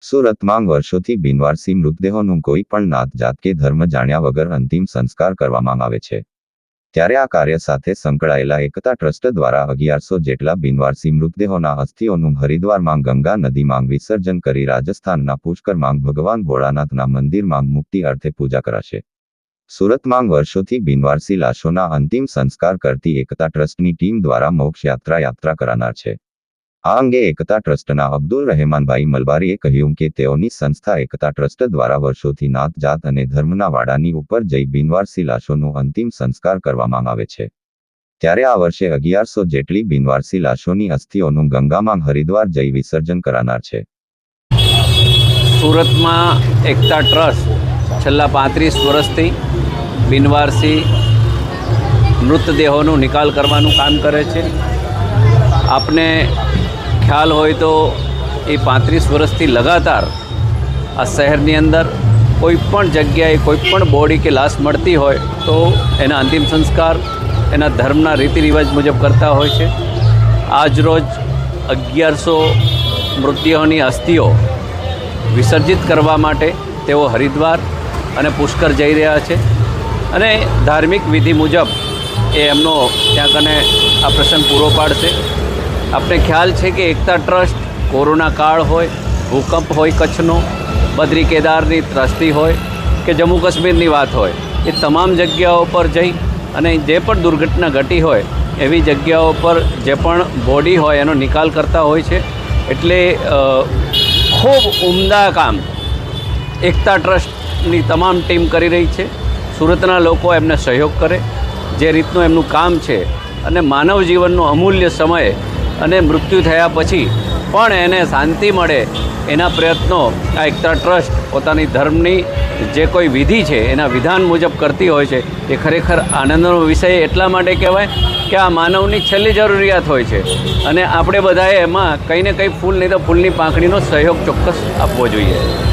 સુરતમાં વર્ષોથી બિનવારસી મૃતદેહોનું કોઈ પણ નાત જાત કે ધર્મ જાણ્યા વગર અંતિમ સંસ્કાર કરવામાં આવે છે। ત્યારે આ કાર્ય સાથે સંકળાયેલા એકતા ટ્રસ્ટ દ્વારા 1100 જેટલા બિનવારસી મૃતદેહોના અસ્થિઓનું હરિદ્વારમાં ગંગા નદીમાં વિસર્જન કરી રાજસ્થાનના પુષ્કરમાં ભગવાન ભોળાનાથના મંદિરમાં મુક્તિ અર્થે પૂજા કરાશે। સુરતમાં વર્ષોથી બિનવારસી લાશોના અંતિમ સંસ્કાર કરતી એકતા ટ્રસ્ટની ટીમ દ્વારા મોક્ષ યાત્રા કરાનાર છે। આ અંગે એકતા ટ્રસ્ટના અબ્દુલ રહેમાનભાઈ મલબારીએ કહ્યું કે તેઓની સંસ્થા એકતા ટ્રસ્ટ દ્વારા વર્ષોથી નાત જાત અને ધર્મના વાડાની ઉપર જઈ બિનવારસી લાશોનું અંતિમ સંસ્કાર કરવામાં આવે છે। ત્યારે આ વર્ષે 1100 જેટલી બિનવારસી લાશોની અસ્થિઓનું ગંગામાં હરિદ્વાર જઈ વિસર્જન કરાનાર છે। સુરતમાં એકતા ટ્રસ્ટ છેલ્લા 35 વર્ષથી બિનવારસી મૃતદેહોનો નિકાલ કરવાનું કામ કરે છે। આપને ખ્યાલ હોય તો એ 35 વર્ષથી લગાતાર આ શહેરની અંદર કોઈ પણ જગ્યાએ કોઈ પણ બોડી કે લાશ મળતી હોય તો એના અંતિમ સંસ્કાર એના ધર્મના રીતિ રિવાજ મુજબ કરતા હોય છે। આજરોજ 1100 મૃતદેહોની અસ્થિઓ વિસર્જિત કરવા માટે તેઓ હરિદ્વાર અને પુષ્કર જઈ રહ્યા છે અને ધાર્મિક વિધિ મુજબ એ એમનો ત્યાં કને આ પ્રસંગ પૂરો પાડશે। આપને ખ્યાલ છે કે એકતા ટ્રસ્ટ કોરોના કાળ હોય, ભૂકંપ હોય કચ્છનો, બદ્રી કેદારની ત્રાસદી હોય કે જમ્મુ કાશ્મીરની વાત હોય, એ તમામ જગ્યાઓ પર જઈ અને જે પણ દુર્ઘટના ઘટી હોય એવી જગ્યાઓ પર જે પણ બોડી હોય એનો નિકાલ કરતા હોય છે। એટલે ખૂબ ઉમદા કામ એકતા ટ્રસ્ટની તમામ ટીમ કરી રહી છે। સુરતના લોકો એમને સહયોગ કરે, જે રીતનું એમનું કામ છે અને માનવ જીવનનો અમૂલ્ય સમય અને મૃત્યુ થયા પછી પણ એને શાંતિ મળે એના પ્રયત્નો આ એકતા ટ્રસ્ટ પોતાની ધર્મની જે કોઈ વિધિ છે એના વિધાન મુજબ કરતી હોય છે। એ ખરેખર આનંદનો વિષય એટલા માટે કહેવાય કે આ માનવની છેલ્લી જરૂરિયાત હોય છે અને આપણે બધાએ એમાં કંઈ ને કંઈ ફૂલ નહીં તો ફૂલની પાંખડીનો સહયોગ ચોક્કસ આપવો જોઈએ।